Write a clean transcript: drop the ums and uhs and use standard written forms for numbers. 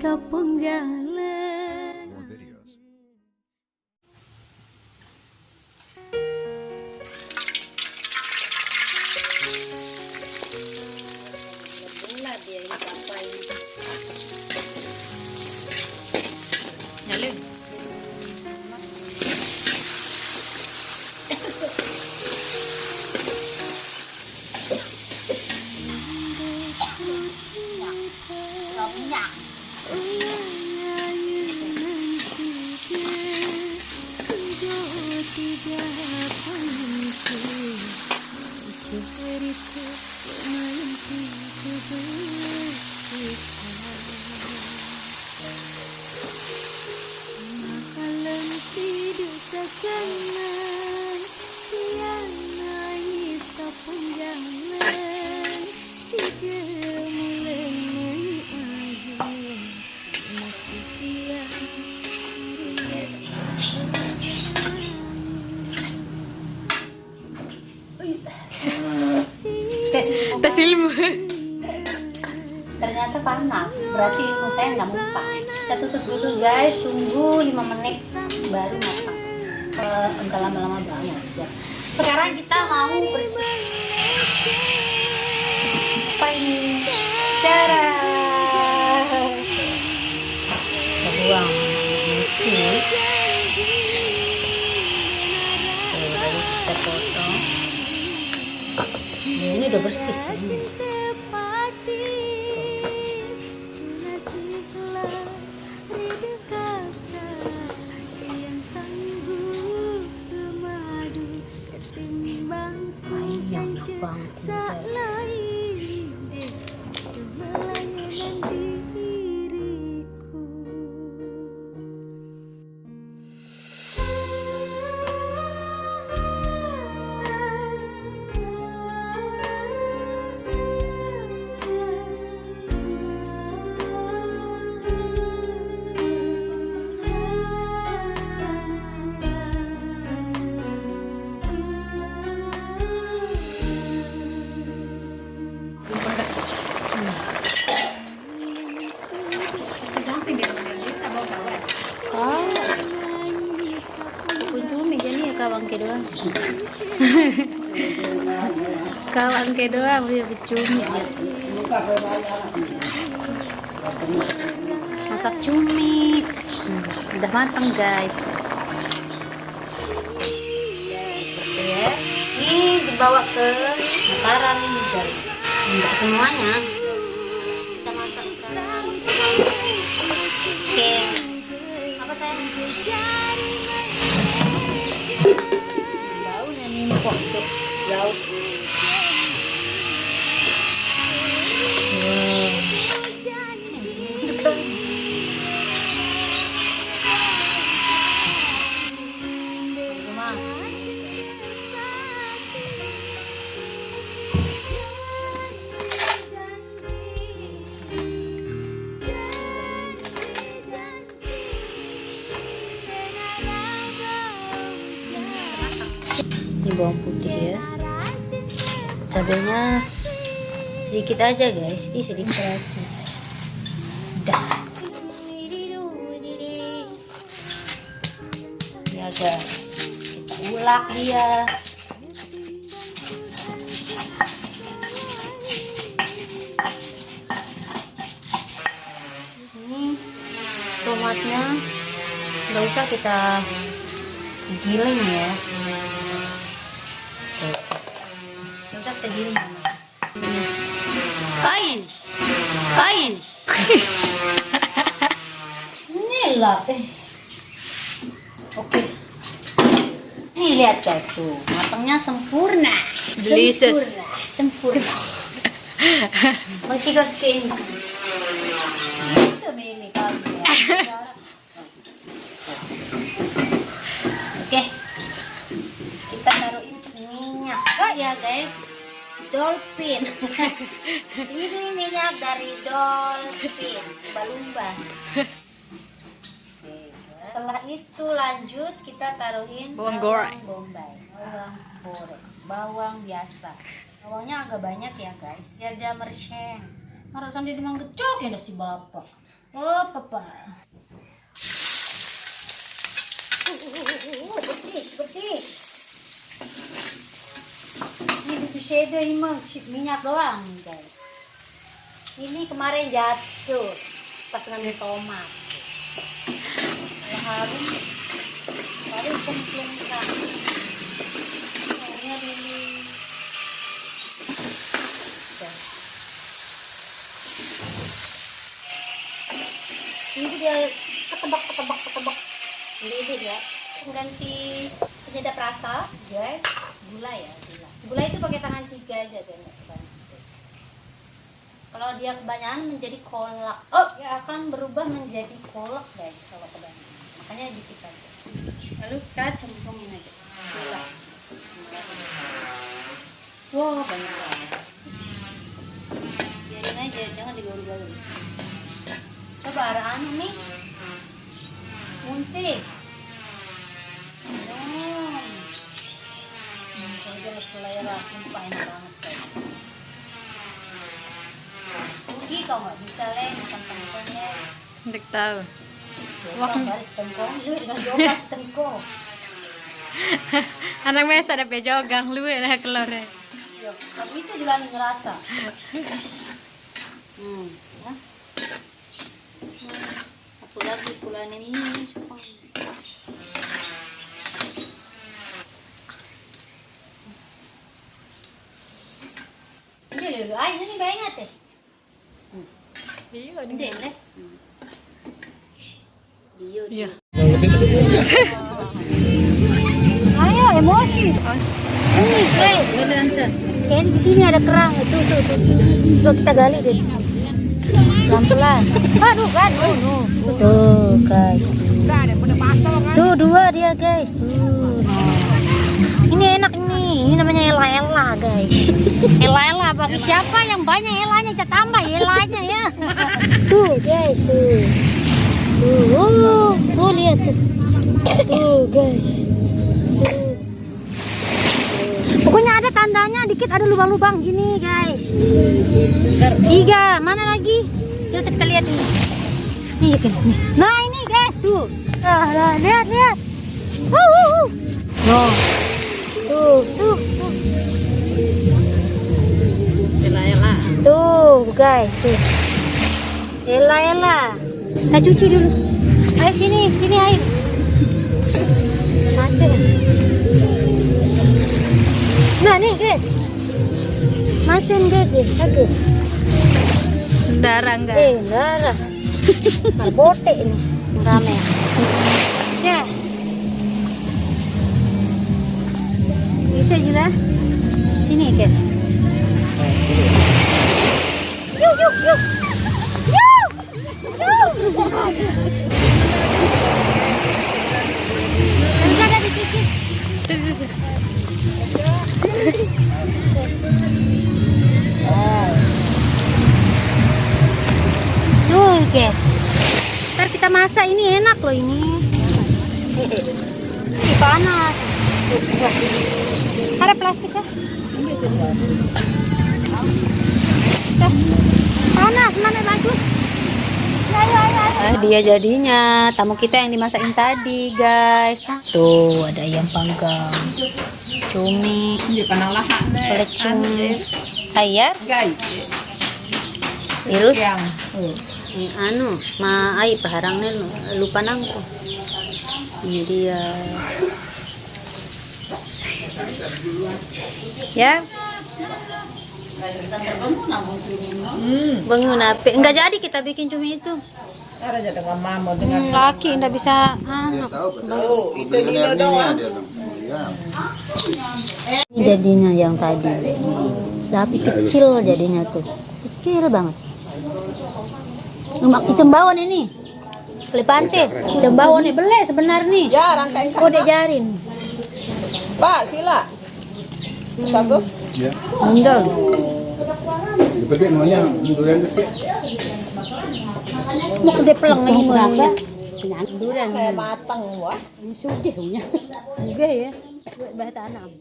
sepenggalan. More videos. Bulat dia ini apa ini? Nyalin. Minyak. Tes ilmu. Ternyata panas, berarti ilmu saya nggak mempan. Kita tutup dulu guys, tunggu 5 menit baru matang. Enggak lama-lama banget ya. Sekarang kita mau bersih. Apa ini? Cara buang kecil. Lalu kita potong. Ini udah bersih. Ayam banget kawan ke doang. Kawan ke doang dia bercumi. Masak cumi. Udah matang guys. Ya. Ini dibawa ke Mataram ini guys. Enggak semuanya. Kita masak sekarang. Oke. Apa sayang? Baunya nimpok tuh lauk. Ini bawang putih ya, cabenya sedikit aja guys, ini sedikit aja. Udah ya guys, kita ulek dia. Ini tomatnya nggak usah kita giling ya. Ais. Ini lah Oke. Ini lihat guys tuh, matangnya sempurna. Delicious. Sempurna. Masih kasihin. Itu milih kali ya. Oke. Kita taruhin minyak. Oh ya guys. Dolphin. Ini minyak dari dolphin, lumba-lumba. Setelah itu lanjut kita taruhin bawang goreng, bawang biasa. Bawangnya agak banyak ya guys, biar dia mereseng. Harus sampai dimang gecok ya si bapak. Oh, papa. Bersih. Ini butuh shadow ini mah minyak doang, guys. Ini kemarin jatuh pas ngambil tomat. Kalau harum, baru cemplungkan. Ini dulu. Ini dia ketebak. Ini ya. Ganti penyedap rasa, guys. Gula ya, gula itu pakai tangan 3 aja biar nggak kebanyakan. Kalau dia kebanyakan menjadi kolak, dia akan berubah menjadi kolak, guys, kalau kebanyakan. Makanya dikit aja. Lalu kita cemplungin aja gula. Wow, banyak banget. Biarin aja, jangan digaul-gaul. Coba arah nih, muntik. Kalau selera sumpah enak banget, guys. Rugi kau nggak bisa makan tengkongnya. Tidak tahu. Wah, baris tengkong, lu dengan jogas tengkong. Anak mes ada pejogang lu ya keluarnya. Yo, kamu itu juga ngerasa. Ya. Aku lagi pulang ini supaya. Ini dulu, ini banyak deh. Iya, Ini deh. Iya. Ayo, emosi. Ini, guys. Kayaknya di sini ada kerang. Tuh. Tuh kita gali deh. Pelan-pelan. Aduh, kan. Tuh, guys. Tuh 2 dia, guys. Tuh. Ini enak nih. Ini namanya ela-ela, guys. Ela-ela bagi siapa yang banyak elanya kita tambah elanya ya. Tuh, guys, tuh. Tuh, lihat tuh. Tuh, guys. Tuh. Pokoknya ada tandanya dikit ada lubang-lubang gini, guys. 3, mana lagi? Coba kita lihat ini. Nih, nah ini, guys, tuh. Lihat. No. Tuh. Ela. Tuh, guys, tuh. Ela. Kita cuci dulu. Ayo sini air. Masuk. Nah, nih, guys. Masukin, guys. Oke. Darah enggak? Darah. Marbote ini. Rame. Ya. Bisa juga. Sini, guys. Yuk. Bisa ada dicuci. Tuh, guys. Ntar kita masak ini enak loh ini. Ini panas. Ada plastik kah? Panas, mana bagus? Dia jadinya tamu kita yang dimasakin tadi, guys. Tuh ada ayam panggang, cumi, pelecing, ayam, biru, ai paharangnya lupa nangko. Ini dia. Ya. Bangun api. Enggak jadi kita bikin cumi itu. Ada aja dengan mama dengan Laki enggak bisa itu dia doang. Ini jadinya yang tadi. Tapi kecil jadinya tuh. Kecil banget. Lemak hitam bawon ini. Klepante. Hitam bawon nih beleh sebenarnya nih. Ya, rangkaian kan. Udah jarin. Pak, sila. Satu. Ya. Enggak. Seperti namanya durian kecil. Mau gede peleng ini berapa? Durian. Kayak matang wah. Ini sugih punya. Sugih ya. Buat tanam.